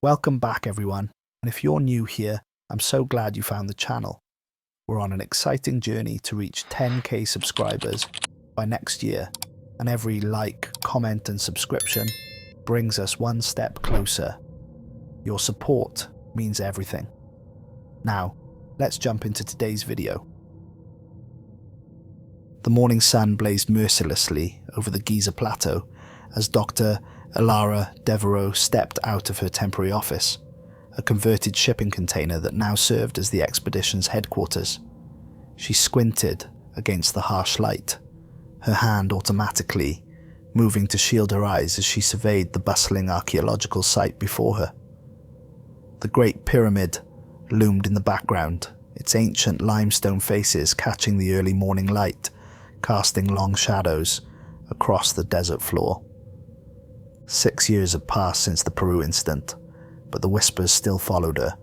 Welcome back, everyone, and if you're new here, I'm so glad you found the channel. We're on an exciting journey to reach 10k subscribers by next year, and every like, comment and subscription brings us one step closer. Your support means everything. Now, let's jump into today's video. The morning sun blazed mercilessly over the Giza plateau as Dr. Elara Devereux stepped out of her temporary office, a converted shipping container that now served as the expedition's headquarters. She squinted against the harsh light, her hand automatically moving to shield her eyes as she surveyed the bustling archaeological site before her. The Great Pyramid loomed in the background, its ancient limestone faces catching the early morning light, casting long shadows across the desert floor. 6 years had passed since the Peru incident, but the whispers still followed her.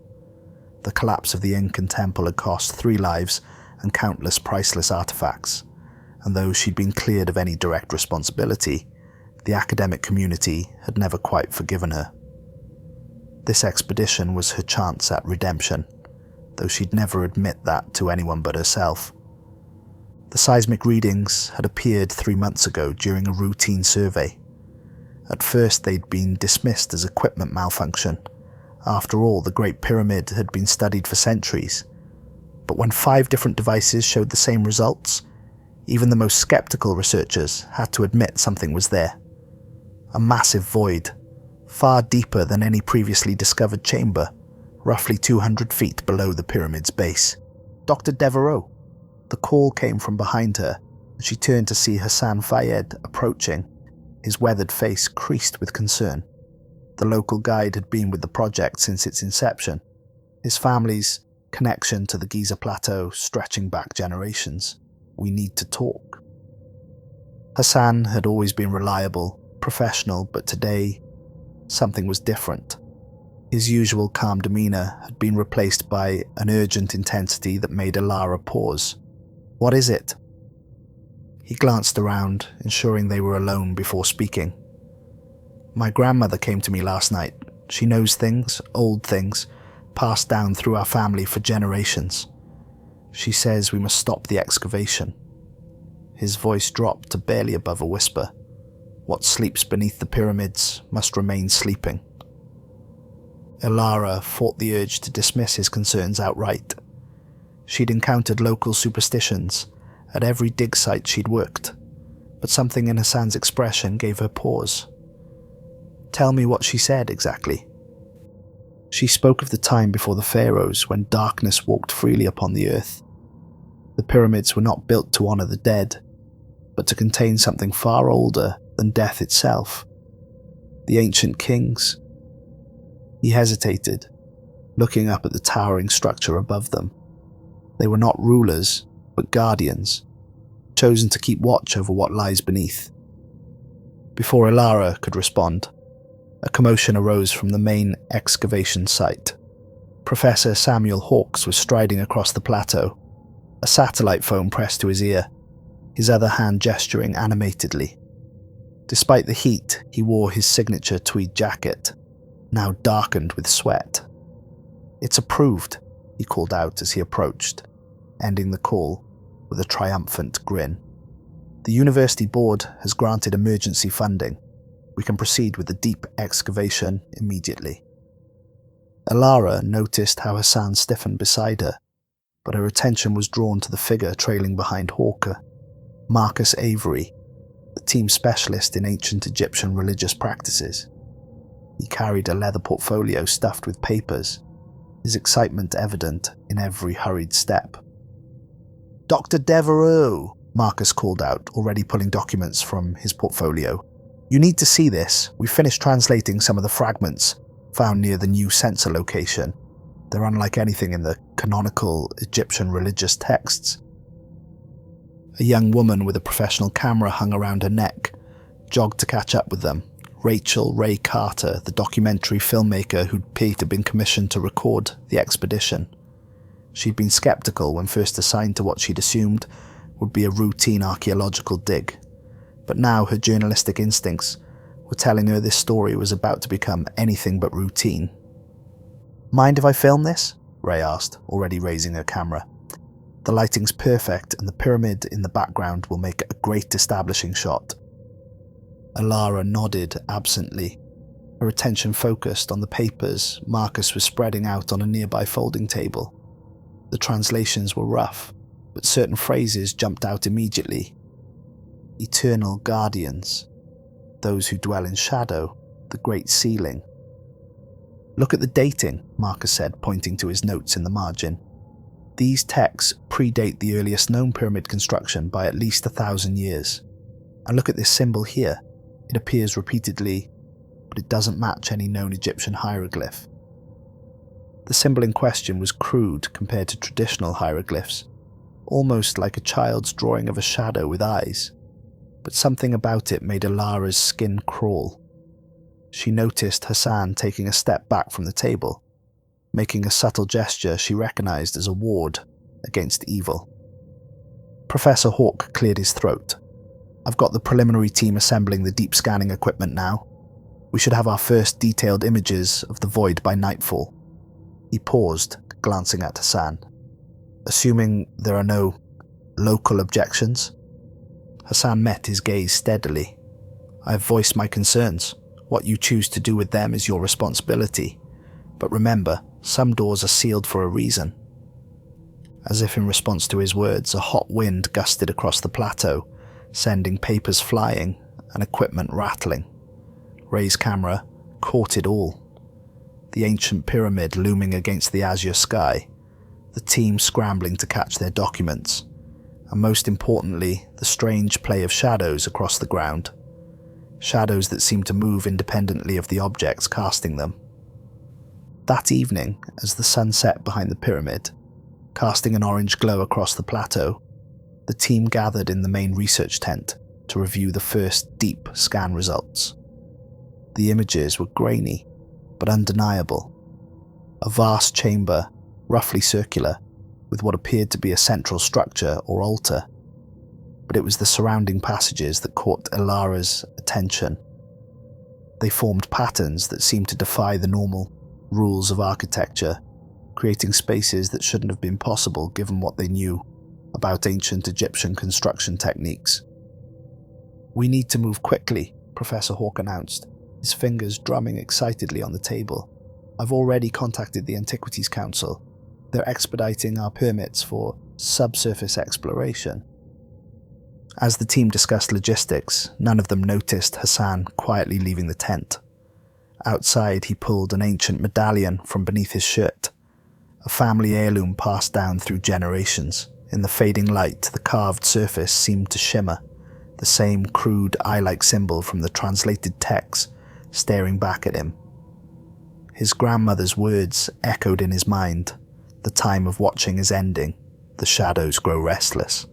The collapse of the Incan temple had cost 3 lives and countless priceless artifacts, and though she'd been cleared of any direct responsibility, the academic community had never quite forgiven her. This expedition was her chance at redemption, though she'd never admit that to anyone but herself. The seismic readings had appeared 3 months ago during a routine survey. At first they'd been dismissed as equipment malfunction. After all, the Great Pyramid had been studied for centuries. But when 5 different devices showed the same results, even the most skeptical researchers had to admit something was there. A massive void, far deeper than any previously discovered chamber, roughly 200 feet below the pyramid's base. Dr. Devereux. The call came from behind her, and she turned to see Hassan Fayed approaching, his weathered face creased with concern. The local guide had been with the project since its inception, his family's connection to the Giza plateau stretching back generations. "We need to talk." Hassan had always been reliable, professional, but today, something was different. His usual calm demeanor had been replaced by an urgent intensity that made Elara pause. "What is it?" He glanced around, ensuring they were alone before speaking. "My grandmother came to me last night. She knows things, old things, passed down through our family for generations. She says we must stop the excavation." His voice dropped to barely above a whisper. "What sleeps beneath the pyramids must remain sleeping." Elara fought the urge to dismiss his concerns outright. She'd encountered local superstitions at every dig site she'd worked, but something in Hassan's expression gave her pause. "Tell me what she said exactly." She spoke of the time before the Pharaohs, when darkness walked freely upon the earth. The pyramids were not built to honor the dead, but to contain something far older than death itself. The ancient kings. He hesitated, looking up at the towering structure above them. They were not rulers, but guardians, chosen to keep watch over what lies beneath. Before Elara could respond, a commotion arose from the main excavation site. Professor Samuel Hawkes was striding across the plateau, a satellite phone pressed to his ear, his other hand gesturing animatedly. Despite the heat, he wore his signature tweed jacket, now darkened with sweat. "It's approved," he called out as he approached, ending the call with a triumphant grin. "The university board has granted emergency funding. We can proceed with the deep excavation immediately." Elara noticed how Hassan stiffened beside her, but her attention was drawn to the figure trailing behind Hawker, Marcus Avery, the team specialist in ancient Egyptian religious practices. He carried a leather portfolio stuffed with papers, his excitement evident in every hurried step. "Dr. Devereux," Marcus called out, already pulling documents from his portfolio. "You need to see this. We finished translating some of the fragments found near the new sensor location. They're unlike anything in the canonical Egyptian religious texts." A young woman with a professional camera hung around her neck jogged to catch up with them. Rachel Ray Carter, the documentary filmmaker who'd been commissioned to record the expedition. She'd been skeptical when first assigned to what she'd assumed would be a routine archaeological dig, but now her journalistic instincts were telling her this story was about to become anything but routine. "Mind if I film this?" Ray asked, already raising her camera. "The lighting's perfect and the pyramid in the background will make a great establishing shot." Elara nodded absently, her attention focused on the papers Marcus was spreading out on a nearby folding table. The translations were rough, but certain phrases jumped out immediately. Eternal guardians, those who dwell in shadow, the great ceiling. "Look at the dating," Marcus said, pointing to his notes in the margin. "These texts predate the earliest known pyramid construction by at least 1,000 years. And look at this symbol here. It appears repeatedly, but it doesn't match any known Egyptian hieroglyph." The symbol in question was crude compared to traditional hieroglyphs, almost like a child's drawing of a shadow with eyes, but something about it made Elara's skin crawl. She noticed Hassan taking a step back from the table, making a subtle gesture she recognized as a ward against evil. Professor Hawke cleared his throat. "I've got the preliminary team assembling the deep scanning equipment now. We should have our first detailed images of the void by nightfall." He paused, glancing at Hassan. "Assuming there are no local objections?" Hassan met his gaze steadily. "I have voiced my concerns. What you choose to do with them is your responsibility. But remember, some doors are sealed for a reason." As if in response to his words, a hot wind gusted across the plateau, sending papers flying and equipment rattling. Ray's camera caught it all. The ancient pyramid looming against the azure sky, the team scrambling to catch their documents, and most importantly, the strange play of shadows across the ground. Shadows that seemed to move independently of the objects casting them. That evening, as the sun set behind the pyramid, casting an orange glow across the plateau, the team gathered in the main research tent to review the first deep scan results. The images were grainy, but undeniable. A vast chamber, roughly circular, with what appeared to be a central structure or altar. But it was the surrounding passages that caught Elara's attention. They formed patterns that seemed to defy the normal rules of architecture, creating spaces that shouldn't have been possible given what they knew about ancient Egyptian construction techniques. "We need to move quickly," Professor Hawke announced, his fingers drumming excitedly on the table. "I've already contacted the Antiquities Council. They're expediting our permits for subsurface exploration." As the team discussed logistics, none of them noticed Hassan quietly leaving the tent. Outside, he pulled an ancient medallion from beneath his shirt, a family heirloom passed down through generations. In the fading light, the carved surface seemed to shimmer, the same crude eye-like symbol from the translated text staring back at him. His grandmother's words echoed in his mind. "The time of watching is ending. The shadows grow restless."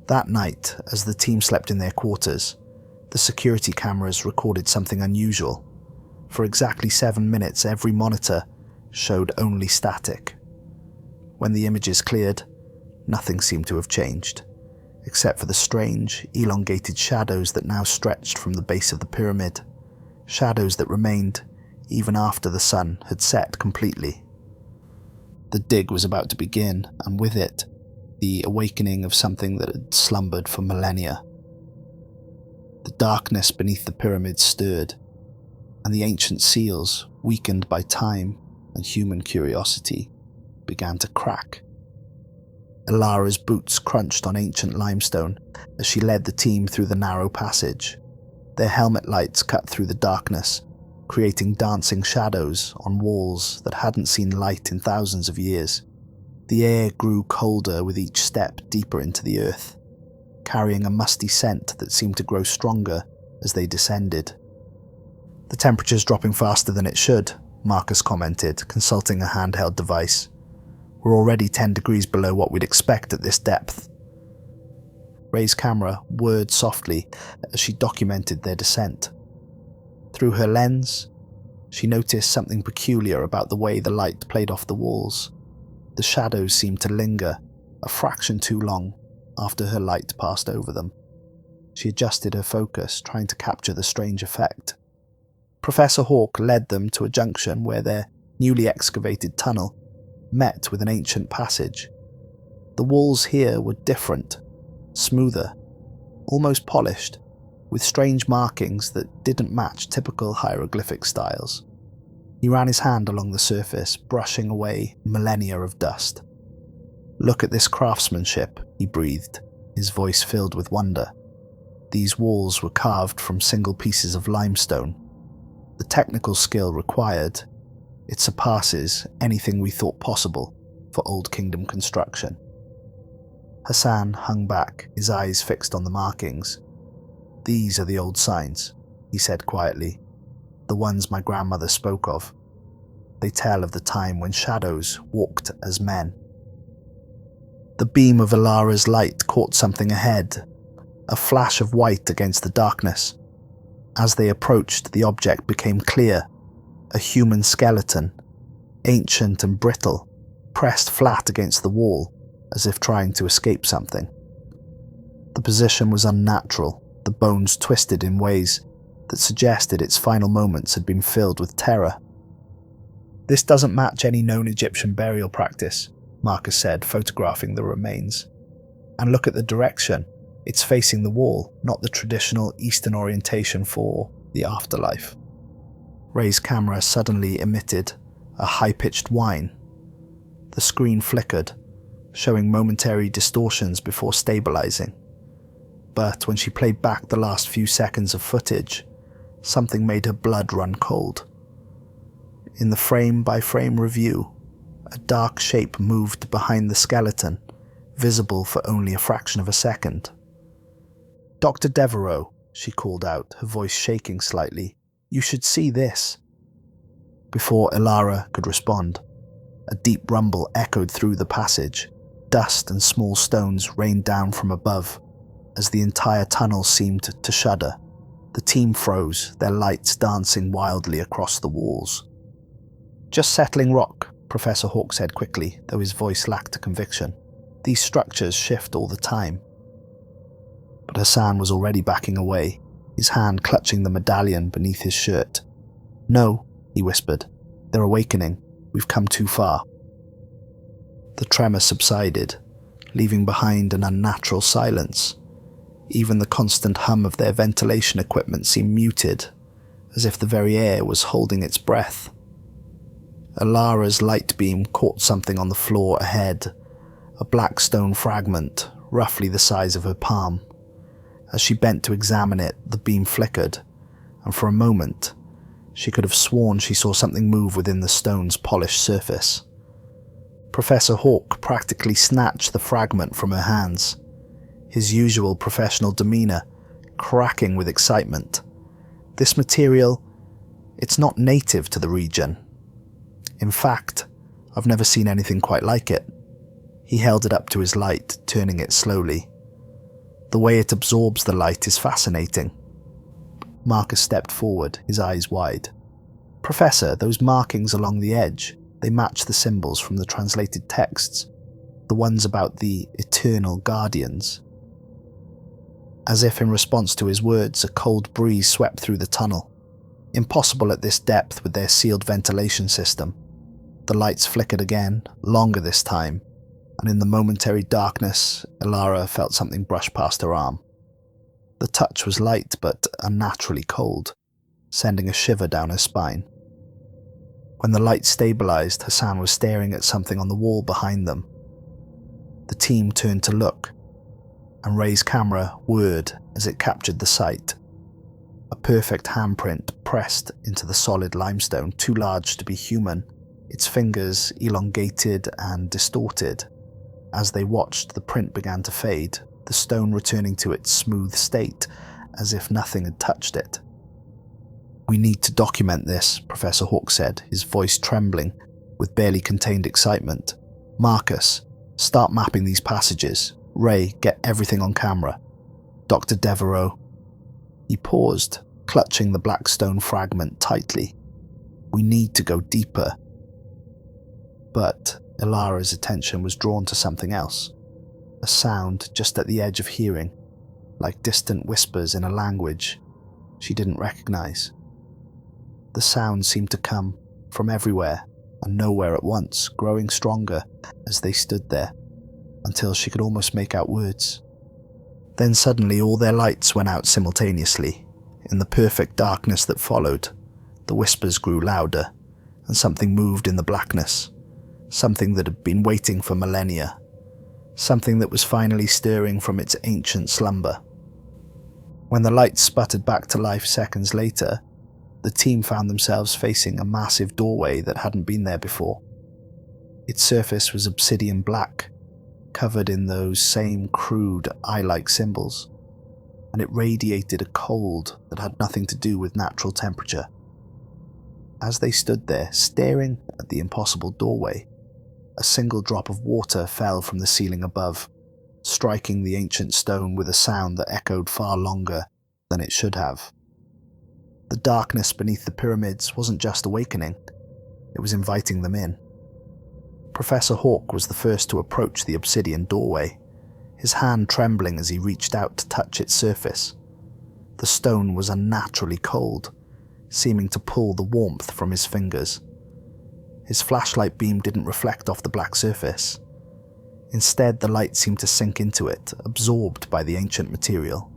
That night, as the team slept in their quarters, the security cameras recorded something unusual. For exactly 7 minutes, every monitor showed only static. When the images cleared, nothing seemed to have changed, except for the strange, elongated shadows that now stretched from the base of the pyramid. Shadows that remained even after the sun had set completely. The dig was about to begin, and with it, the awakening of something that had slumbered for millennia. The darkness beneath the pyramid stirred, and the ancient seals, weakened by time and human curiosity, began to crack. Elara's boots crunched on ancient limestone as she led the team through the narrow passage. Their helmet lights cut through the darkness, creating dancing shadows on walls that hadn't seen light in thousands of years. The air grew colder with each step deeper into the earth, carrying a musty scent that seemed to grow stronger as they descended. "The temperature's dropping faster than it should," Marcus commented, consulting a handheld device. "We're already 10 degrees below what we'd expect at this depth." Ray's camera whirred softly as she documented their descent. Through her lens, she noticed something peculiar about the way the light played off the walls. The shadows seemed to linger a fraction too long after her light passed over them. She adjusted her focus, trying to capture the strange effect. Professor Hawke led them to a junction where their newly excavated tunnel met with an ancient passage. The walls here were different, smoother, almost polished, with strange markings that didn't match typical hieroglyphic styles. He ran his hand along the surface, brushing away millennia of dust. "Look at this craftsmanship," he breathed, his voice filled with wonder. These walls were carved from single pieces of limestone. The technical skill required, it surpasses anything we thought possible for Old Kingdom construction. Hassan hung back, his eyes fixed on the markings. "These are the old signs," he said quietly, "the ones my grandmother spoke of. They tell of the time when shadows walked as men." The beam of Elara's light caught something ahead, a flash of white against the darkness. As they approached, the object became clear, a human skeleton, ancient and brittle, pressed flat against the wall, as if trying to escape something. The position was unnatural, the bones twisted in ways that suggested its final moments had been filled with terror. "This doesn't match any known Egyptian burial practice," Marcus said, photographing the remains. "And look at the direction. It's facing the wall, not the traditional Eastern orientation for the afterlife." Ray's camera suddenly emitted a high-pitched whine. The screen flickered, showing momentary distortions before stabilizing. But when she played back the last few seconds of footage, something made her blood run cold. In the frame-by-frame review, a dark shape moved behind the skeleton, visible for only a fraction of a second. "Dr. Devereux," she called out, her voice shaking slightly, "you should see this." Before Elara could respond, a deep rumble echoed through the passage. Dust and small stones rained down from above. As the entire tunnel seemed to shudder, the team froze, their lights dancing wildly across the walls. "Just settling rock," Professor Hawk said quickly, though his voice lacked conviction. "These structures shift all the time." But Hassan was already backing away, his hand clutching the medallion beneath his shirt. "No," he whispered. "They're awakening. We've come too far." The tremor subsided, leaving behind an unnatural silence. Even the constant hum of their ventilation equipment seemed muted, as if the very air was holding its breath. Elara's light beam caught something on the floor ahead, a black stone fragment, roughly the size of her palm. As she bent to examine it, the beam flickered, and for a moment, she could have sworn she saw something move within the stone's polished surface. Professor Hawk practically snatched the fragment from her hands, his usual professional demeanor cracking with excitement. "This material, it's not native to the region. In fact, I've never seen anything quite like it." He held it up to his light, turning it slowly. "The way it absorbs the light is fascinating." Marcus stepped forward, his eyes wide. "Professor, those markings along the edge, they match the symbols from the translated texts, the ones about the eternal guardians." As if in response to his words, a cold breeze swept through the tunnel. Impossible at this depth with their sealed ventilation system. The lights flickered again, longer this time, and in the momentary darkness, Elara felt something brush past her arm. The touch was light but unnaturally cold, sending a shiver down her spine. When the light stabilized, Hassan was staring at something on the wall behind them. The team turned to look, and Ray's camera whirred as it captured the sight. A perfect handprint pressed into the solid limestone, too large to be human, its fingers elongated and distorted. As they watched, the print began to fade, the stone returning to its smooth state, as if nothing had touched it. "We need to document this," Professor Hawk said, his voice trembling with barely contained excitement. "Marcus, start mapping these passages. Ray, get everything on camera. Dr. Devereux." He paused, clutching the black stone fragment tightly. "We need to go deeper." But Elara's attention was drawn to something else. A sound just at the edge of hearing, like distant whispers in a language she didn't recognize. The sound seemed to come from everywhere, and nowhere at once, growing stronger as they stood there, until she could almost make out words. Then suddenly all their lights went out simultaneously. In the perfect darkness that followed, the whispers grew louder, and something moved in the blackness. Something that had been waiting for millennia. Something that was finally stirring from its ancient slumber. When the lights sputtered back to life seconds later, the team found themselves facing a massive doorway that hadn't been there before. Its surface was obsidian black, covered in those same crude eye-like symbols, and it radiated a cold that had nothing to do with natural temperature. As they stood there, staring at the impossible doorway, a single drop of water fell from the ceiling above, striking the ancient stone with a sound that echoed far longer than it should have. The darkness beneath the pyramids wasn't just awakening, it was inviting them in. Professor Hawk was the first to approach the obsidian doorway, his hand trembling as he reached out to touch its surface. The stone was unnaturally cold, seeming to pull the warmth from his fingers. His flashlight beam didn't reflect off the black surface. Instead, the light seemed to sink into it, absorbed by the ancient material.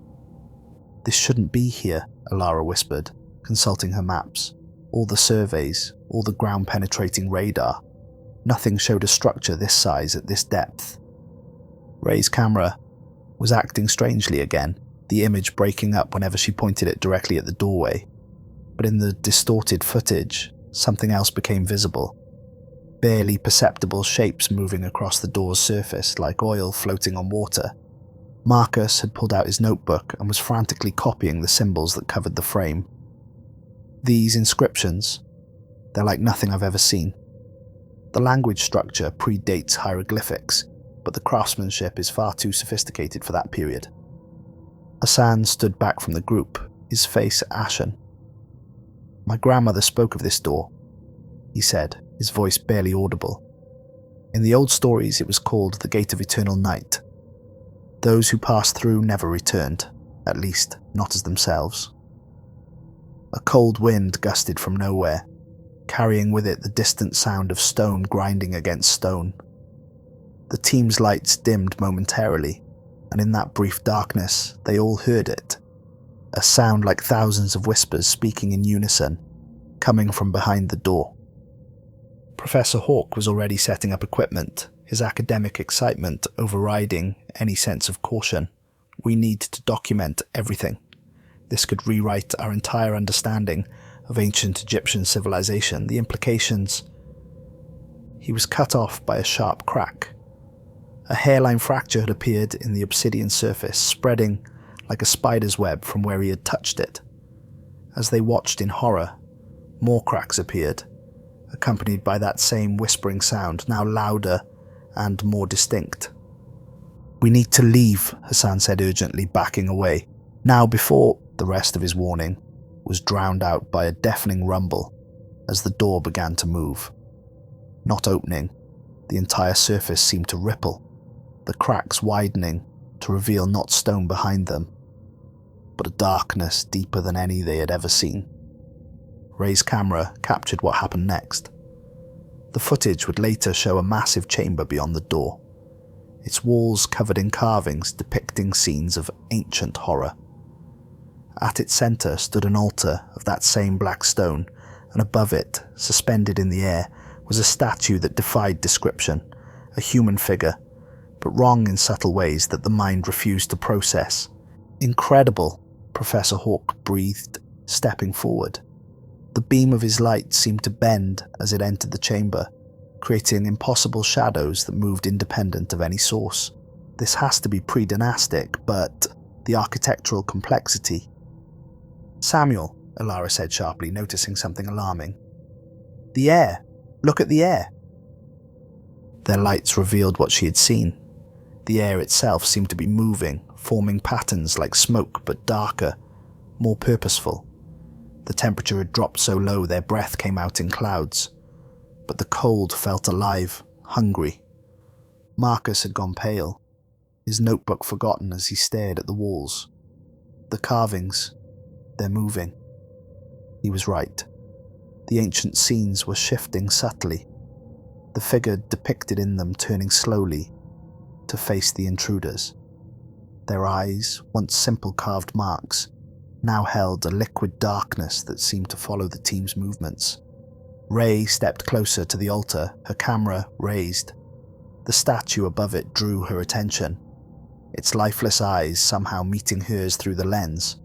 "This shouldn't be here," Elara whispered, consulting her maps. All the surveys, all the ground-penetrating radar. Nothing showed a structure this size at this depth. Ray's camera was acting strangely again, the image breaking up whenever she pointed it directly at the doorway. But in the distorted footage, something else became visible. Barely perceptible shapes moving across the door's surface like oil floating on water. Marcus had pulled out his notebook and was frantically copying the symbols that covered the frame. These inscriptions, they're like nothing I've ever seen. The language structure predates hieroglyphics, but the craftsmanship is far too sophisticated for that period. Hassan stood back from the group, his face ashen. "My grandmother spoke of this door," he said, his voice barely audible. "In the old stories it was called the Gate of Eternal Night. Those who passed through never returned, at least not as themselves." A cold wind gusted from nowhere, carrying with it the distant sound of stone grinding against stone. The team's lights dimmed momentarily, and in that brief darkness they all heard it. A sound like thousands of whispers speaking in unison, coming from behind the door. Professor Hawk was already setting up equipment, his academic excitement overriding any sense of caution. "We need to document everything. This could rewrite our entire understanding of ancient Egyptian civilization, the implications." He was cut off by a sharp crack. A hairline fracture had appeared in the obsidian surface, spreading like a spider's web from where he had touched it. As they watched in horror, more cracks appeared, accompanied by that same whispering sound, now louder and more distinct. "We need to leave," Hassan said urgently, backing away. Now before the rest of his warning was drowned out by a deafening rumble as the door began to move. Not opening, the entire surface seemed to ripple, the cracks widening to reveal not stone behind them, but a darkness deeper than any they had ever seen. Ray's camera captured what happened next. The footage would later show a massive chamber beyond the door, its walls covered in carvings depicting scenes of ancient horror. At its center stood an altar of that same black stone, and above it, suspended in the air, was a statue that defied description, a human figure, but wrong in subtle ways that the mind refused to process. "Incredible," Professor Hawk breathed, stepping forward. The beam of his light seemed to bend as it entered the chamber, creating impossible shadows that moved independent of any source. "This has to be pre-dynastic, but the architectural complexity..." "Samuel," Elara said sharply, noticing something alarming. "The air! Look at the air!" Their lights revealed what she had seen. The air itself seemed to be moving, forming patterns like smoke but darker, more purposeful. The temperature had dropped so low their breath came out in clouds, but the cold felt alive, hungry. Marcus had gone pale, his notebook forgotten as he stared at the walls. The carvings, they're moving. He was right. The ancient scenes were shifting subtly, the figure depicted in them turning slowly to face the intruders. Their eyes, once simple carved marks, now held a liquid darkness that seemed to follow the team's movements. Ray stepped closer to the altar, her camera raised. The statue above it drew her attention, its lifeless eyes somehow meeting hers through the lens.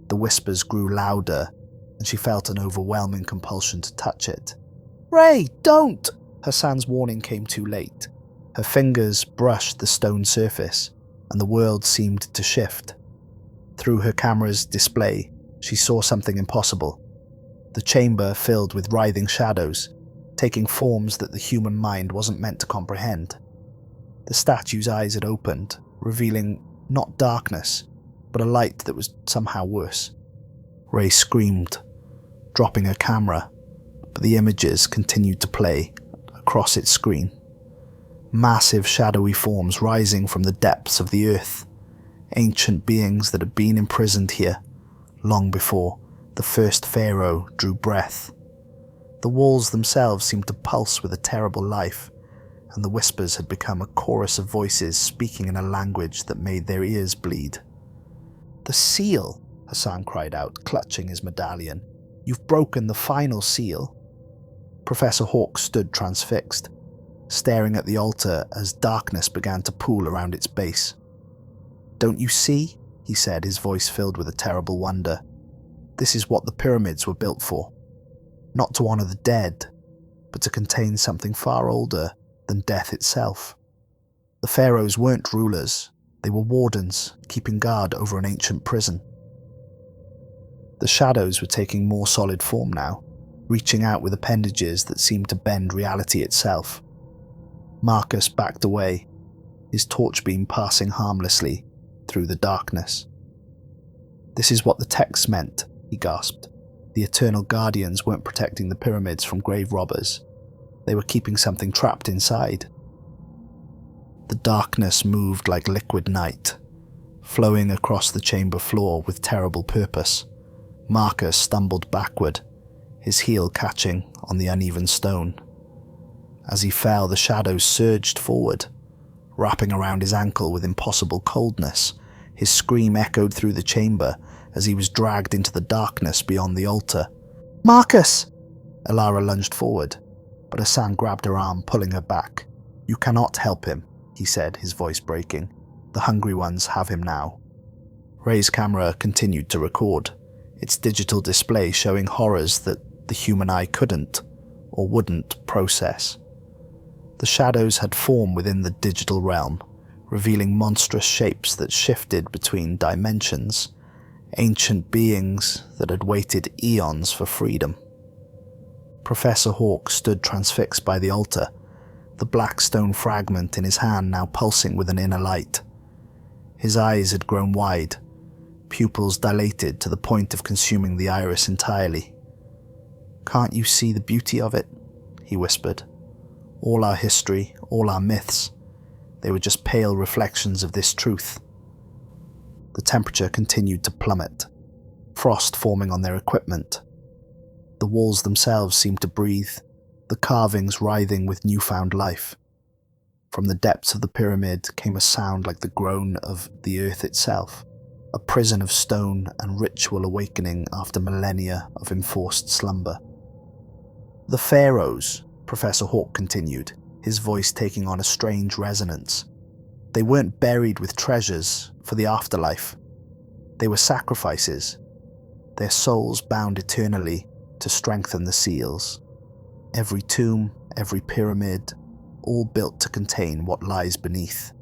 The whispers grew louder, and she felt an overwhelming compulsion to touch it. "Ray, don't!" Hassan's warning came too late. Her fingers brushed the stone surface, and the world seemed to shift. Through her camera's display, she saw something impossible. The chamber filled with writhing shadows, taking forms that the human mind wasn't meant to comprehend. The statue's eyes had opened, revealing not darkness, but a light that was somehow worse. Ray screamed, dropping her camera, but the images continued to play across its screen. Massive shadowy forms rising from the depths of the earth, ancient beings that had been imprisoned here long before the first Pharaoh drew breath. The walls themselves seemed to pulse with a terrible life, and the whispers had become a chorus of voices speaking in a language that made their ears bleed. "The seal!" Hassan cried out, clutching his medallion. "You've broken the final seal." Professor Hawk stood transfixed, staring at the altar as darkness began to pool around its base. "Don't you see?" he said, his voice filled with a terrible wonder. "This is what the pyramids were built for. Not to honor the dead, but to contain something far older than death itself. The pharaohs weren't rulers, they were wardens, keeping guard over an ancient prison." The shadows were taking more solid form now, reaching out with appendages that seemed to bend reality itself. Marcus backed away, his torch beam passing harmlessly through the darkness. "This is what the text meant," he gasped. "The eternal guardians weren't protecting the pyramids from grave robbers. They were keeping something trapped inside." The darkness moved like liquid night, flowing across the chamber floor with terrible purpose. Marcus stumbled backward, his heel catching on the uneven stone. As he fell, the shadows surged forward, wrapping around his ankle with impossible coldness. His scream echoed through the chamber as he was dragged into the darkness beyond the altar. "Marcus!" Elara lunged forward, but Hassan grabbed her arm, pulling her back. "You cannot help him," he said, his voice breaking. "The hungry ones have him now." Ray's camera continued to record, its digital display showing horrors that the human eye couldn't or wouldn't process. The shadows had formed within the digital realm, revealing monstrous shapes that shifted between dimensions, ancient beings that had waited eons for freedom. Professor Hawk stood transfixed by the altar, the black stone fragment in his hand now pulsing with an inner light. His eyes had grown wide, pupils dilated to the point of consuming the iris entirely. "Can't you see the beauty of it?" he whispered. "All our history, all our myths, they were just pale reflections of this truth." The temperature continued to plummet, frost forming on their equipment. The walls themselves seemed to breathe, the carvings writhing with newfound life. From the depths of the pyramid came a sound like the groan of the earth itself, a prison of stone and ritual awakening after millennia of enforced slumber. "The Pharaohs," Professor Hawk continued, his voice taking on a strange resonance. "They weren't buried with treasures for the afterlife. They were sacrifices, their souls bound eternally to strengthen the seals. Every tomb, every pyramid, all built to contain what lies beneath."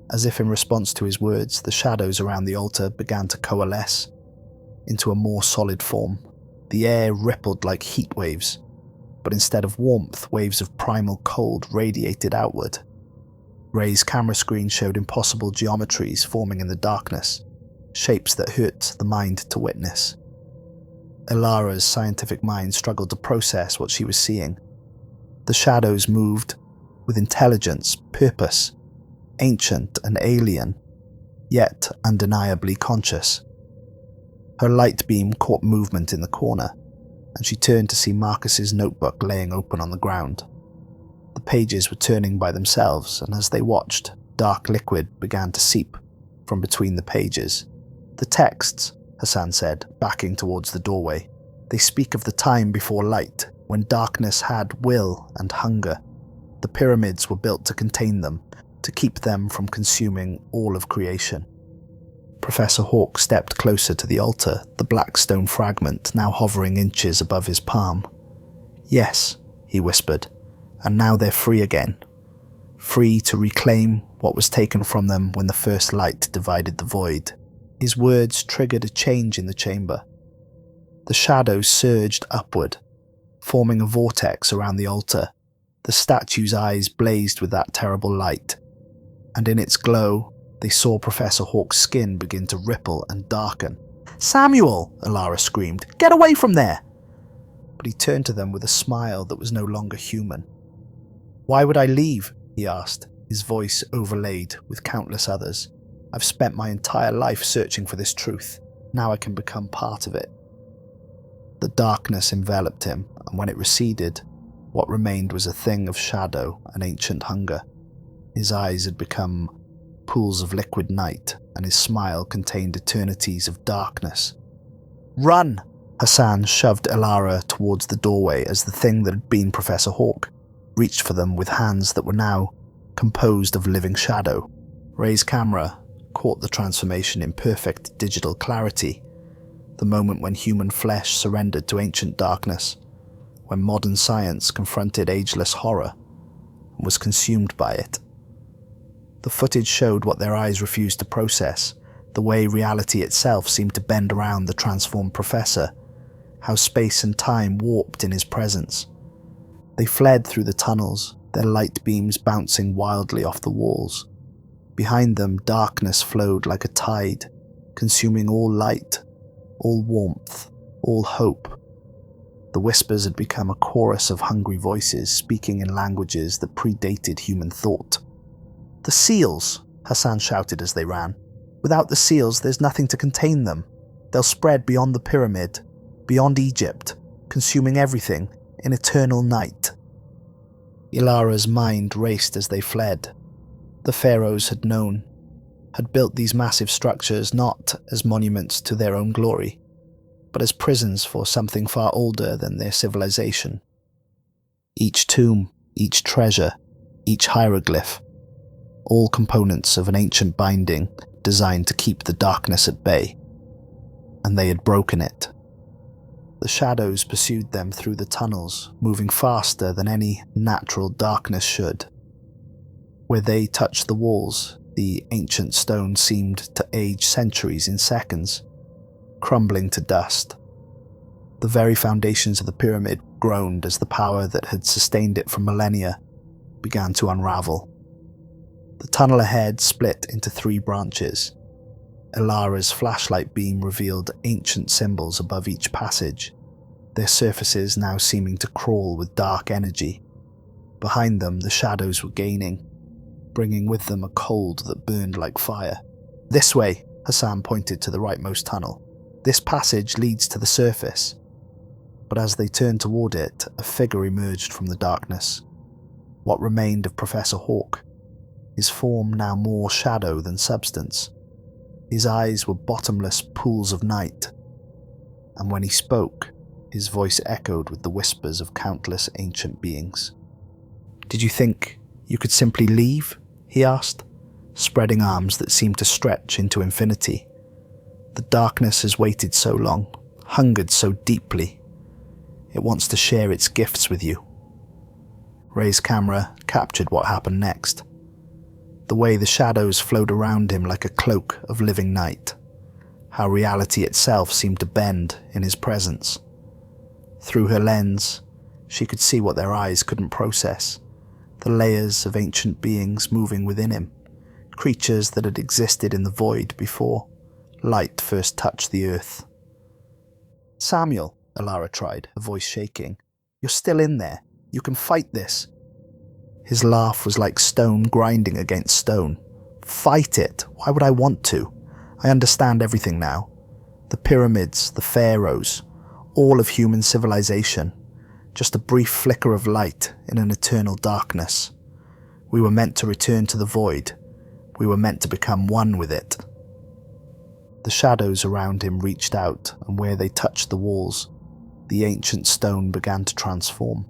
As if in response to his words, the shadows around the altar began to coalesce into a more solid form. The air rippled like heat waves, but instead of warmth, waves of primal cold radiated outward. Ray's camera screen showed impossible geometries forming in the darkness, shapes that hurt the mind to witness. Elara's scientific mind struggled to process what she was seeing. The shadows moved with intelligence, purpose, ancient and alien, yet undeniably conscious. Her light beam caught movement in the corner, and she turned to see Marcus's notebook laying open on the ground. The pages were turning by themselves, and as they watched, dark liquid began to seep from between the pages. "The texts," Hassan said, backing towards the doorway. "They speak of the time before light, when darkness had will and hunger. The pyramids were built to contain them, to keep them from consuming all of creation." Professor Hawke stepped closer to the altar, the black stone fragment now hovering inches above his palm. "Yes," he whispered, "and now they're free again. Free to reclaim what was taken from them when the first light divided the void." His words triggered a change in the chamber. The shadows surged upward, forming a vortex around the altar. The statue's eyes blazed with that terrible light, and in its glow, they saw Professor Hawke's skin begin to ripple and darken. "Samuel!" Elara screamed. "Get away from there!" But he turned to them with a smile that was no longer human. "Why would I leave?" he asked, his voice overlaid with countless others. "I've spent my entire life searching for this truth. Now I can become part of it." The darkness enveloped him, and when it receded, what remained was a thing of shadow and ancient hunger. His eyes had become pools of liquid night, and his smile contained eternities of darkness. "Run!" Hassan shoved Elara towards the doorway as the thing that had been Professor Hawke reached for them with hands that were now composed of living shadow. Ray's camera caught the transformation in perfect digital clarity, the moment when human flesh surrendered to ancient darkness, when modern science confronted ageless horror and was consumed by it. The footage showed what their eyes refused to process, the way reality itself seemed to bend around the transformed professor, how space and time warped in his presence. They fled through the tunnels, their light beams bouncing wildly off the walls. Behind them, darkness flowed like a tide, consuming all light, all warmth, all hope. The whispers had become a chorus of hungry voices speaking in languages that predated human thought. "The seals!" Hassan shouted as they ran. "Without the seals, there's nothing to contain them. They'll spread beyond the pyramid, beyond Egypt, consuming everything in eternal night." Ilara's mind raced as they fled. The pharaohs had known, had built these massive structures not as monuments to their own glory, but as prisons for something far older than their civilization. Each tomb, each treasure, each hieroglyph, all components of an ancient binding designed to keep the darkness at bay. And they had broken it. The shadows pursued them through the tunnels, moving faster than any natural darkness should. Where they touched the walls, the ancient stone seemed to age centuries in seconds, crumbling to dust. The very foundations of the pyramid groaned as the power that had sustained it for millennia began to unravel. The tunnel ahead split into 3 branches. Elara's flashlight beam revealed ancient symbols above each passage, their surfaces now seeming to crawl with dark energy. Behind them, the shadows were gaining, bringing with them a cold that burned like fire. "This way," Hassan pointed to the rightmost tunnel. "This passage leads to the surface." But as they turned toward it, a figure emerged from the darkness. What remained of Professor Hawke, his form now more shadow than substance. His eyes were bottomless pools of night, and when he spoke, his voice echoed with the whispers of countless ancient beings. "Did you think you could simply leave?" he asked, spreading arms that seemed to stretch into infinity. "The darkness has waited so long, hungered so deeply. It wants to share its gifts with you." Ray's camera captured what happened next. The way the shadows flowed around him like a cloak of living night. How reality itself seemed to bend in his presence. Through her lens, she could see what their eyes couldn't process. The layers of ancient beings moving within him. Creatures that had existed in the void before light first touched the earth. "Samuel," Elara tried, her voice shaking. "You're still in there. You can fight this." His laugh was like stone grinding against stone. "Fight it. Why would I want to? I understand everything now. The pyramids, the pharaohs, All of human civilization, just a brief flicker of light in an eternal darkness. We were meant to return to the void. We were meant to become one with it. The shadows around him reached out, and where they touched the walls, the ancient stone began to transform.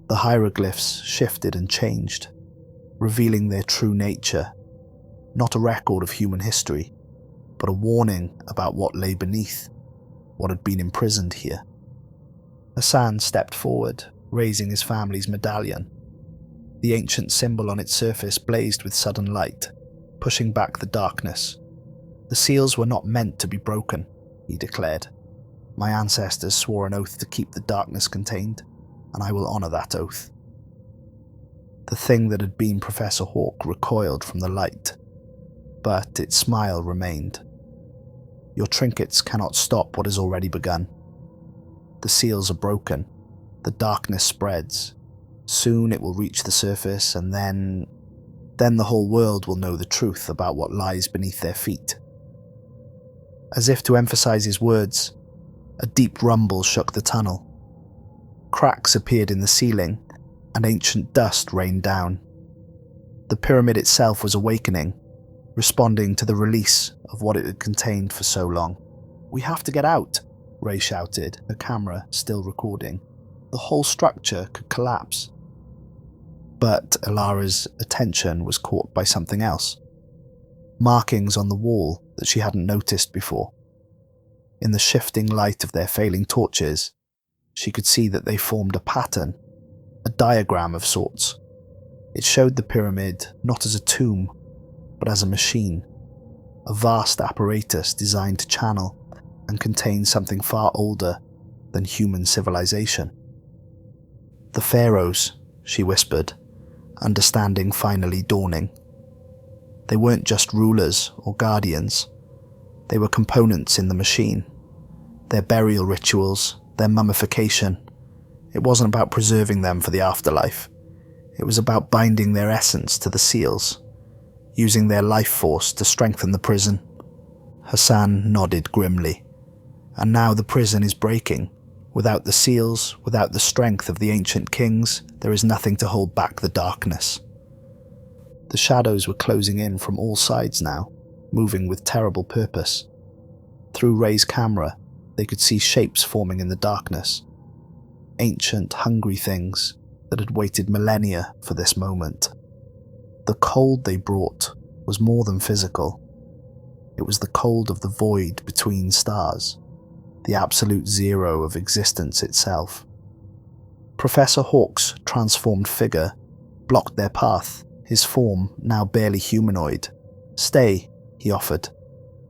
The hieroglyphs shifted and changed, revealing their true nature, not a record of human history, but a warning about what lay beneath, what had been imprisoned here. Hassan stepped forward, raising his family's medallion. The ancient symbol on its surface blazed with sudden light, pushing back the darkness. The seals were not meant to be broken, he declared. My ancestors swore an oath to keep the darkness contained, and I will honor that oath. The thing that had been Professor Hawk recoiled from the light, but its smile remained. Your trinkets cannot stop what has already begun. The seals are broken. The darkness spreads. Soon it will reach the surface, and then the whole world will know the truth about what lies beneath their feet. As if to emphasize his words, a deep rumble shook the tunnel. Cracks appeared in the ceiling, and ancient dust rained down. The pyramid itself was awakening, responding to the release of what it had contained for so long. "We have to get out," Ray shouted, her camera still recording. "The whole structure could collapse." But Elara's attention was caught by something else. Markings on the wall that she hadn't noticed before. In the shifting light of their failing torches, she could see that they formed a pattern, a diagram of sorts. It showed the pyramid not as a tomb, but as a machine, a vast apparatus designed to channel and contain something far older than human civilization. "The Pharaohs," she whispered, understanding finally dawning. They weren't just rulers or guardians. They were components in the machine. Their burial rituals, their mummification. It wasn't about preserving them for the afterlife. It was about binding their essence to the seals, using their life force to strengthen the prison. Hassan nodded grimly. And now the prison is breaking. Without the seals, without the strength of the ancient kings, there is nothing to hold back the darkness. The shadows were closing in from all sides now, moving with terrible purpose. Through Ray's camera, they could see shapes forming in the darkness. Ancient, hungry things that had waited millennia for this moment. The cold they brought was more than physical. It was the cold of the void between stars, the absolute zero of existence itself. Professor Hawk's transformed figure blocked their path, his form now barely humanoid. "Stay," he offered,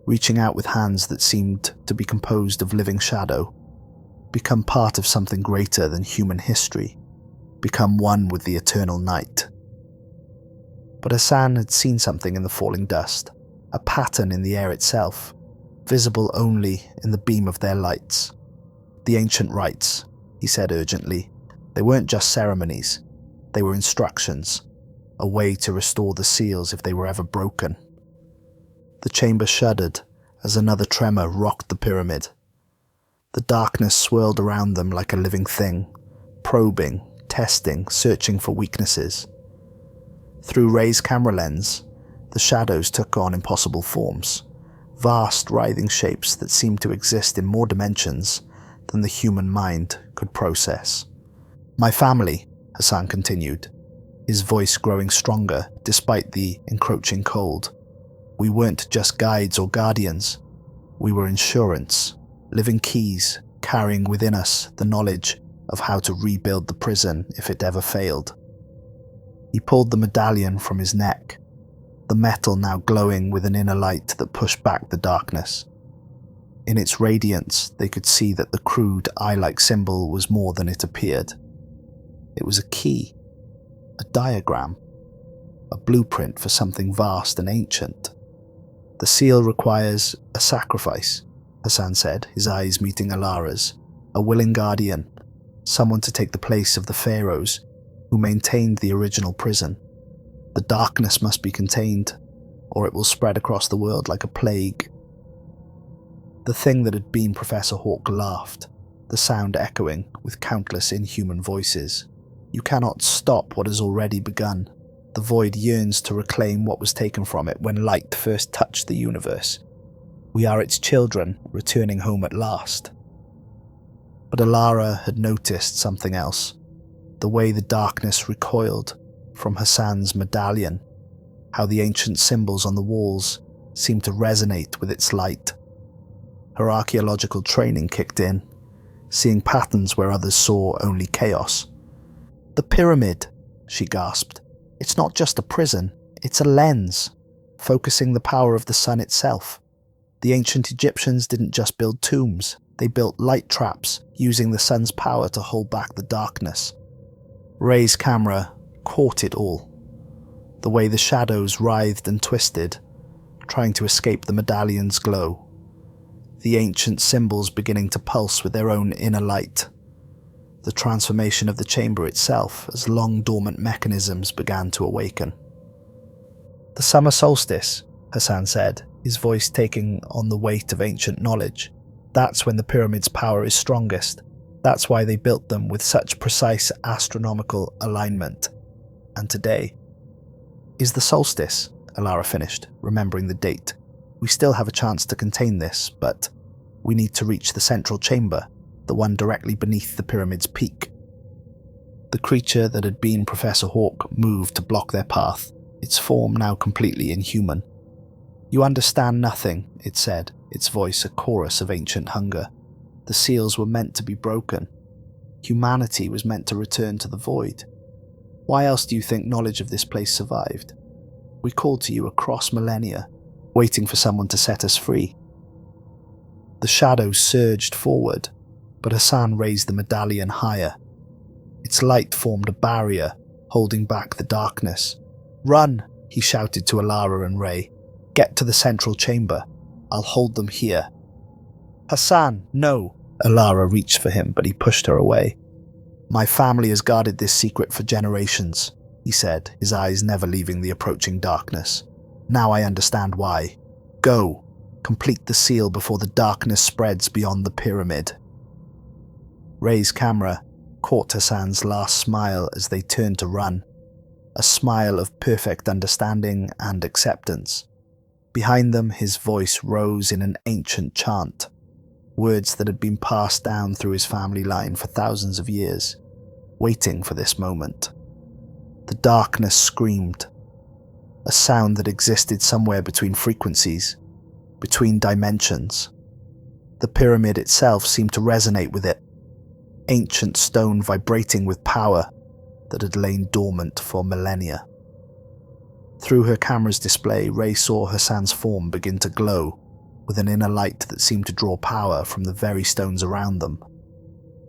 reaching out with hands that seemed to be composed of living shadow. "Become part of something greater than human history. Become one with the eternal night." But Hassan had seen something in the falling dust, a pattern in the air itself, visible only in the beam of their lights. "The ancient rites," he said urgently. "They weren't just ceremonies. They were instructions, a way to restore the seals if they were ever broken." The chamber shuddered as another tremor rocked the pyramid. The darkness swirled around them like a living thing, probing, testing, searching for weaknesses. Through Ray's camera lens, the shadows took on impossible forms, vast writhing shapes that seemed to exist in more dimensions than the human mind could process. "My family," Hassan continued, his voice growing stronger despite the encroaching cold. "We weren't just guides or guardians. We were insurance, living keys carrying within us the knowledge of how to rebuild the prison if it ever failed." He pulled the medallion from his neck, the metal now glowing with an inner light that pushed back the darkness. In its radiance, they could see that the crude eye-like symbol was more than it appeared. It was a key, a diagram, a blueprint for something vast and ancient. "The seal requires a sacrifice," Hassan said, his eyes meeting Elara's. "A willing guardian, someone to take the place of the Pharaohs who maintained the original prison. The darkness must be contained, or it will spread across the world like a plague." The thing that had been Professor Hawk laughed, the sound echoing with countless inhuman voices. You cannot stop what has already begun. The void yearns to reclaim what was taken from it when light first touched the universe. We are its children, returning home at last. But Elara had noticed something else. The way the darkness recoiled from Hassan's medallion, how the ancient symbols on the walls seemed to resonate with its light. Her archaeological training kicked in, seeing patterns where others saw only chaos. "The pyramid," she gasped. "It's not just a prison, it's a lens, focusing the power of the sun itself. The ancient Egyptians didn't just build tombs, they built light traps, using the sun's power to hold back the darkness." Ray's camera caught it all. The way the shadows writhed and twisted, trying to escape the medallion's glow. The ancient symbols beginning to pulse with their own inner light. The transformation of the chamber itself as long-dormant mechanisms began to awaken. "The summer solstice," Hassan said, his voice taking on the weight of ancient knowledge. "That's when the pyramid's power is strongest. That's why they built them with such precise astronomical alignment. And today is the solstice," Elara finished, remembering the date. "We still have a chance to contain this, but we need to reach the central chamber, the one directly beneath the pyramid's peak." The creature that had been Professor Hawk moved to block their path, its form now completely inhuman. "You understand nothing," it said, its voice a chorus of ancient hunger. "The seals were meant to be broken. Humanity was meant to return to the void. Why else do you think knowledge of this place survived? We called to you across millennia, waiting for someone to set us free." The shadows surged forward, but Hassan raised the medallion higher. Its light formed a barrier, holding back the darkness. "Run!" he shouted to Elara and Ray. "Get to the central chamber. I'll hold them here." "Hassan, no!" Elara reached for him, but he pushed her away. "My family has guarded this secret for generations," he said, his eyes never leaving the approaching darkness. "Now I understand why. Go! Complete the seal before the darkness spreads beyond the pyramid." Ray's camera caught Hassan's last smile as they turned to run. A smile of perfect understanding and acceptance. Behind them, his voice rose in an ancient chant, words that had been passed down through his family line for thousands of years, waiting for this moment. The darkness screamed, a sound that existed somewhere between frequencies, between dimensions. The pyramid itself seemed to resonate with it, ancient stone vibrating with power that had lain dormant for millennia. Through her camera's display, Ray saw Hassan's form begin to glow, with an inner light that seemed to draw power from the very stones around them.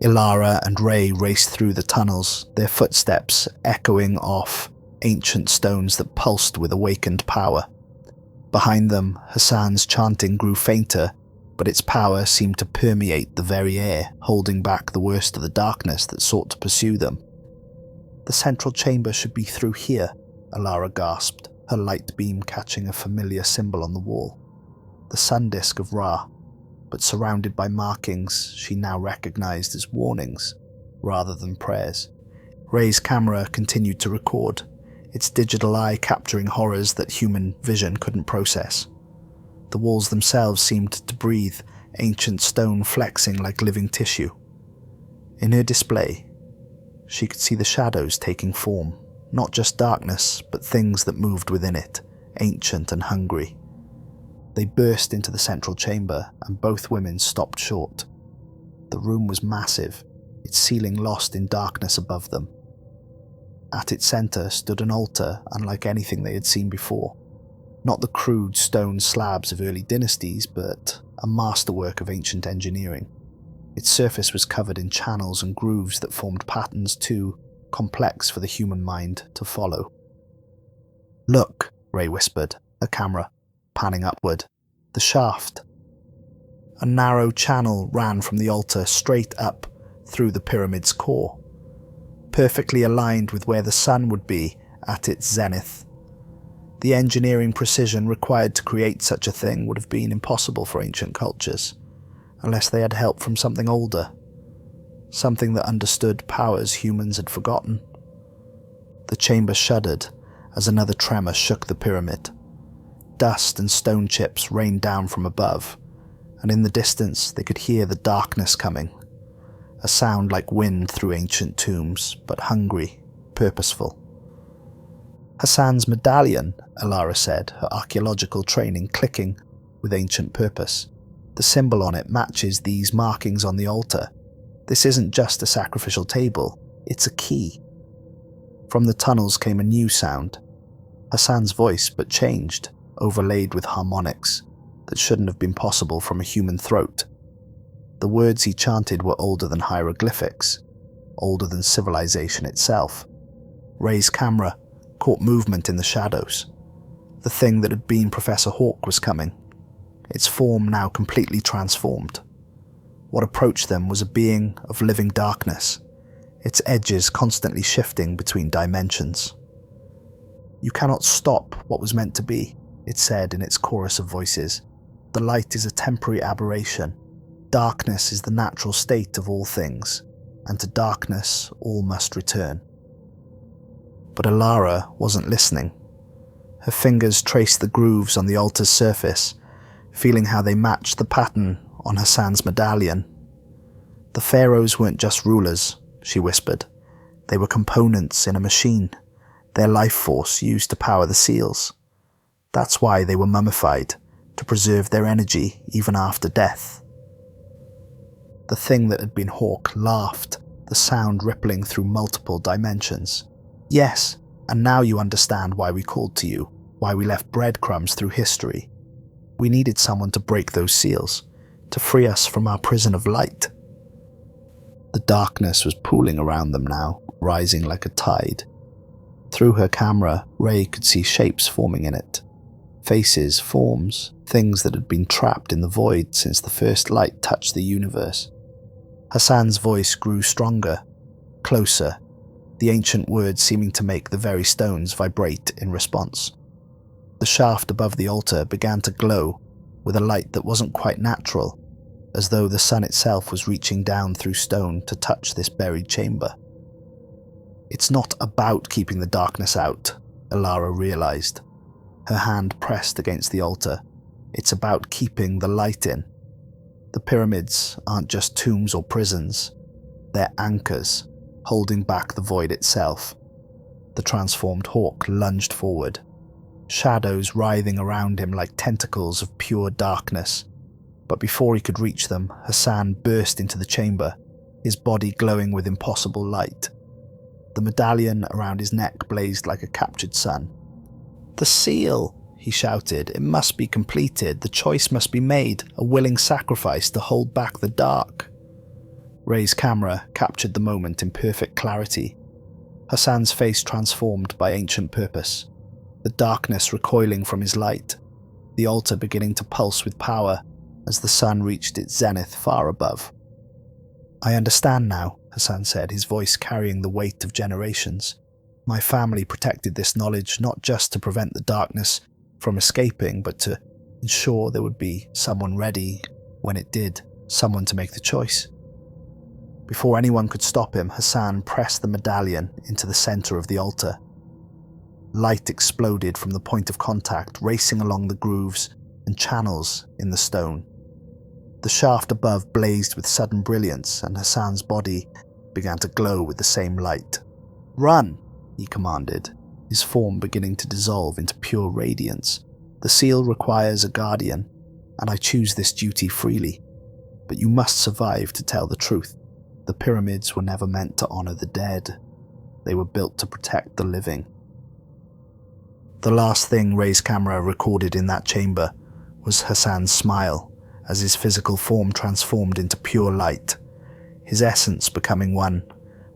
Elara and Ray raced through the tunnels, their footsteps echoing off ancient stones that pulsed with awakened power. Behind them, Hassan's chanting grew fainter, but its power seemed to permeate the very air, holding back the worst of the darkness that sought to pursue them. "The central chamber should be through here," Elara gasped, her light beam catching a familiar symbol on the wall. The sun disk of Ra, but surrounded by markings she now recognized as warnings rather than prayers. Ray's camera continued to record, its digital eye capturing horrors that human vision couldn't process. The walls themselves seemed to breathe, ancient stone flexing like living tissue. In her display, she could see the shadows taking form, not just darkness, but things that moved within it, ancient and hungry. They burst into the central chamber, and both women stopped short. The room was massive, its ceiling lost in darkness above them. At its center stood an altar unlike anything they had seen before. Not the crude stone slabs of early dynasties, but a masterwork of ancient engineering. Its surface was covered in channels and grooves that formed patterns too complex for the human mind to follow. "Look," Ray whispered, her camera panning upward. "The shaft." A narrow channel ran from the altar straight up through the pyramid's core, perfectly aligned with where the sun would be at its zenith. The engineering precision required to create such a thing would have been impossible for ancient cultures, unless they had help from something older, something that understood powers humans had forgotten. The chamber shuddered as another tremor shook the pyramid. Dust and stone chips rained down from above, and in the distance they could hear the darkness coming, a sound like wind through ancient tombs, but hungry, purposeful. "Hassan's medallion," Elara said, her archaeological training clicking with ancient purpose. "The symbol on it matches these markings on the altar. This isn't just a sacrificial table, it's a key." From the tunnels came a new sound, Hassan's voice, but changed, overlaid with harmonics that shouldn't have been possible from a human throat. The words he chanted were older than hieroglyphics, older than civilization itself. Ray's camera caught movement in the shadows. The thing that had been Professor Hawk was coming, its form now completely transformed. What approached them was a being of living darkness, its edges constantly shifting between dimensions. "You cannot stop what was meant to be," it said in its chorus of voices. "The light is a temporary aberration. Darkness is the natural state of all things, and to darkness all must return." But Elara wasn't listening. Her fingers traced the grooves on the altar's surface, feeling how they matched the pattern on Hassan's medallion. "The Pharaohs weren't just rulers," she whispered. "They were components in a machine, their life force used to power the seals. That's why they were mummified, to preserve their energy even after death." The thing that had been Hawk laughed, the sound rippling through multiple dimensions. "Yes, and now you understand why we called to you, why we left breadcrumbs through history. We needed someone to break those seals, to free us from our prison of light." The darkness was pooling around them now, rising like a tide. Through her camera, Ray could see shapes forming in it. Faces, forms, things that had been trapped in the void since the first light touched the universe. Hassan's voice grew stronger, closer, the ancient words seeming to make the very stones vibrate in response. The shaft above the altar began to glow with a light that wasn't quite natural, as though the sun itself was reaching down through stone to touch this buried chamber. "It's not about keeping the darkness out," Elara realized. Her hand pressed against the altar. "It's about keeping the light in. The pyramids aren't just tombs or prisons. They're anchors, holding back the void itself." The transformed Hawk lunged forward, shadows writhing around him like tentacles of pure darkness. But before he could reach them, Hassan burst into the chamber, his body glowing with impossible light. The medallion around his neck blazed like a captured sun. "The seal!" he shouted. "It must be completed. The choice must be made, a willing sacrifice to hold back the dark." Ray's camera captured the moment in perfect clarity. Hassan's face transformed by ancient purpose, the darkness recoiling from his light, the altar beginning to pulse with power as the sun reached its zenith far above. "I understand now," Hassan said, his voice carrying the weight of generations. "My family protected this knowledge not just to prevent the darkness from escaping, but to ensure there would be someone ready when it did, someone to make the choice." Before anyone could stop him, Hassan pressed the medallion into the center of the altar. Light exploded from the point of contact, racing along the grooves and channels in the stone. The shaft above blazed with sudden brilliance, and Hassan's body began to glow with the same light. "Run!" he commanded, his form beginning to dissolve into pure radiance. "The seal requires a guardian, and I choose this duty freely. But you must survive to tell the truth. The pyramids were never meant to honor the dead. They were built to protect the living." The last thing Ray's camera recorded in that chamber was Hassan's smile, as his physical form transformed into pure light, his essence becoming one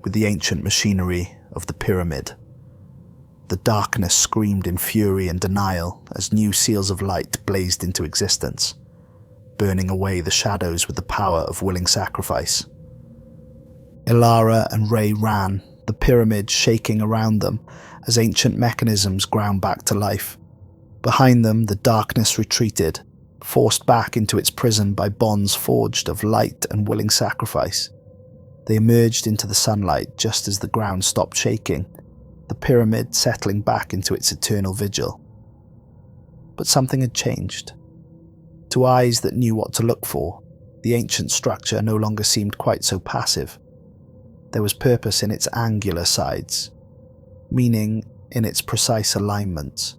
with the ancient machinery of the pyramid. The darkness screamed in fury and denial as new seals of light blazed into existence, burning away the shadows with the power of willing sacrifice. Elara and Ray ran, the pyramid shaking around them as ancient mechanisms ground back to life. Behind them, the darkness retreated, forced back into its prison by bonds forged of light and willing sacrifice. They emerged into the sunlight just as the ground stopped shaking, the pyramid settling back into its eternal vigil. But something had changed. To eyes that knew what to look for, the ancient structure no longer seemed quite so passive. There was purpose in its angular sides, meaning in its precise alignments.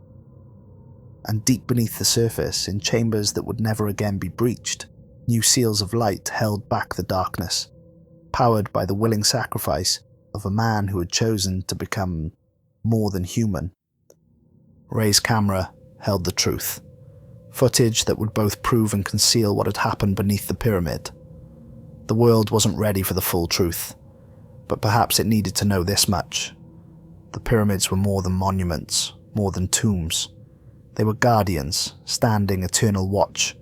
And deep beneath the surface, in chambers that would never again be breached, new seals of light held back the darkness, powered by the willing sacrifice of a man who had chosen to become more than human. Ray's camera held the truth, footage that would both prove and conceal what had happened beneath the pyramid. The world wasn't ready for the full truth, but perhaps it needed to know this much. The pyramids were more than monuments, more than tombs. They were guardians, standing eternal watch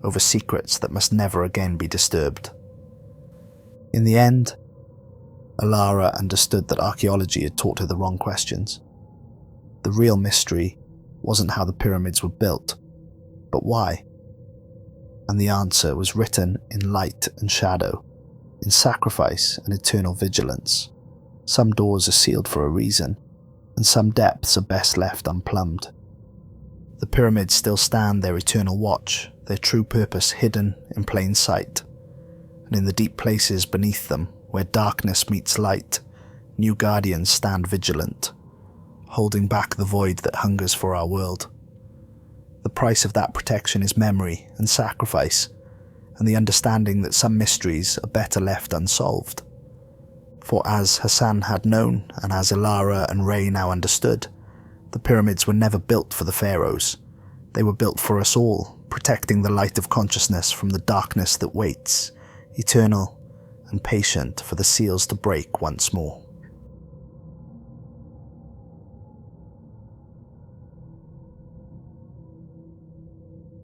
over secrets that must never again be disturbed. In the end, Elara understood that archaeology had taught her the wrong questions. The real mystery wasn't how the pyramids were built, but why? And the answer was written in light and shadow, in sacrifice and eternal vigilance. Some doors are sealed for a reason, and some depths are best left unplumbed. The pyramids still stand their eternal watch, their true purpose hidden in plain sight. And in the deep places beneath them, where darkness meets light, new guardians stand vigilant, holding back the void that hungers for our world. The price of that protection is memory and sacrifice, and the understanding that some mysteries are better left unsolved. For as Hassan had known, and as Elara and Ray now understood, the pyramids were never built for the pharaohs. They were built for us all, protecting the light of consciousness from the darkness that waits, eternal and patient for the seals to break once more.